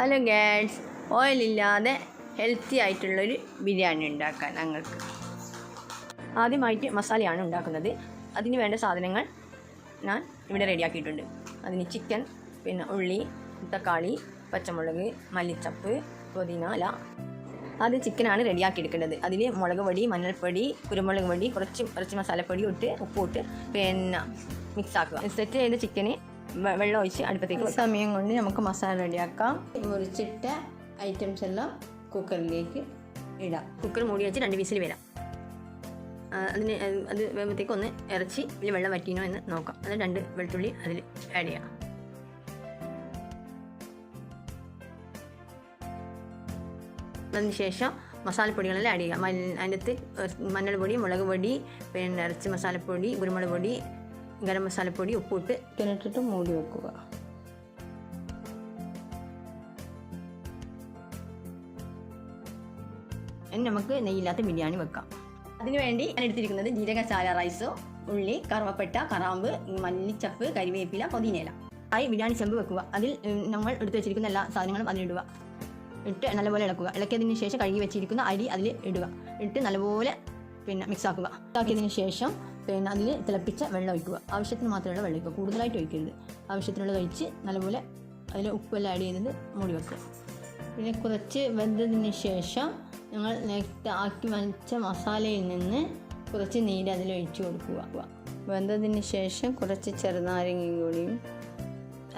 Hello guys, ഓയിലില്ലാതെ healthy ആയിട്ടുള്ളൊരു ബിരിയാണി ഉണ്ടാക്കാൻ ഞങ്ങൾക്ക് ആദ്യമായിട്ട് മസാലയാണ് ഉണ്ടാക്കുന്നത്. അതിന് വേണ്ട സാധനങ്ങൾ ഞാൻ ഇവിടെ റെഡിയാക്കിയിട്ടുണ്ട്. അതിന് ചിക്കൻ, പിന്നെ ഉള്ളി, തക്കാളി, പച്ചമുളക്, മല്ലിച്ചപ്പ്, പുതിന. ആദ്യം ചിക്കനാണ് റെഡിയാക്കിയെടുക്കേണ്ടത്. അതിൽ മുളക് പൊടി, മഞ്ഞൾപ്പൊടി, കുരുമുളക് പൊടി, കുറച്ച് മസാലപ്പൊടി ഇട്ട് ഉപ്പിട്ട് പിന്നെ മിക്സാക്കുക. സെറ്റ് ചെയ്ത ചിക്കന് വെള്ളം ഒഴിച്ച് അടുപ്പത്തേക്ക് സമയം കൊണ്ട് നമുക്ക് മസാല റെഡിയാക്കാം. മുറിച്ചിട്ട ഐറ്റംസ് എല്ലാം കുക്കറിലേക്ക് ഇടാം. കുക്കർ മൂടി വെച്ച് 2 വിസിൽ വരാം. അത് വേകുമ്പോഴത്തേക്ക് ഒന്ന് ഇറച്ചി ഇതിൽ വെള്ളം വറ്റിനോ എന്ന് നോക്കാം. അത് 2 വെളുത്തുള്ളി അതിൽ ആഡ് ചെയ്യാം. അതിനുശേഷം മസാലപ്പൊടികളെല്ലാം ആഡ് ചെയ്യാം. അതിനകത്ത് മഞ്ഞൾ പൊടി, മുളക് പൊടി, പിന്നെ ഇറച്ചി മസാലപ്പൊടി, കുരുമുളക് പൊടി, ഗരം മസാലപ്പൊടി, ഉപ്പിട്ട് ഇട്ടിട്ട് മൂടി വെക്കുക. ഇനി നമുക്ക് നെയ്യില്ലാത്ത ബിരിയാണി വെക്കാം. അതിനുവേണ്ടി ഞാൻ എടുത്തിരിക്കുന്നത് ജീരകശാല റൈസ്, ഉള്ളി, കറുവപ്പട്ട, കറാമ്പ്, മല്ലിച്ചപ്പ്, കരിവേപ്പില, പുതിനയില. ബിരിയാണി ചെമ്പ് വെക്കുക. അതിൽ നമ്മൾ എടുത്ത് വെച്ചിരിക്കുന്ന എല്ലാ സാധനങ്ങളും അതിലിടുക. ഇട്ട് നല്ലപോലെ ഇളക്കുക. ഇളക്കിയതിന് ശേഷം കഴുകി വെച്ചിരിക്കുന്ന അരി അതിൽ ഇടുക. ഇട്ട് നല്ലപോലെ മിക്സ് ആക്കുക. ആക്കിയതിന് ശേഷം അതിൽ തിളപ്പിച്ച വെള്ളം ഒഴിക്കുക. ആവശ്യത്തിന് മാത്രമുള്ള വെള്ളം ഒഴിക്കുക, കൂടുതലായിട്ട് ഒഴിക്കരുത്. ആവശ്യത്തിനുള്ളത് ഒഴിച്ച് നല്ലപോലെ അതിൽ ഉപ്പെല്ലാം ആഡ് ചെയ്തത് മൂടി വെക്കുക. പിന്നെ കുറച്ച് വെന്തതിന് ശേഷം ഞങ്ങൾ നേരത്തെ ആക്കി വെച്ച മസാലയിൽ നിന്ന് കുറച്ച് നീര് അതിൽ ഒഴിച്ച് കൊടുക്കുക. വെന്തതിന് ശേഷം കുറച്ച് ചെറുനാരങ്ങയും കൂടിയും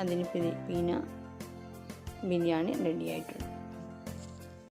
അതിൽ പിന്നെ ബിരിയാണി റെഡി ആയിട്ടുണ്ട്.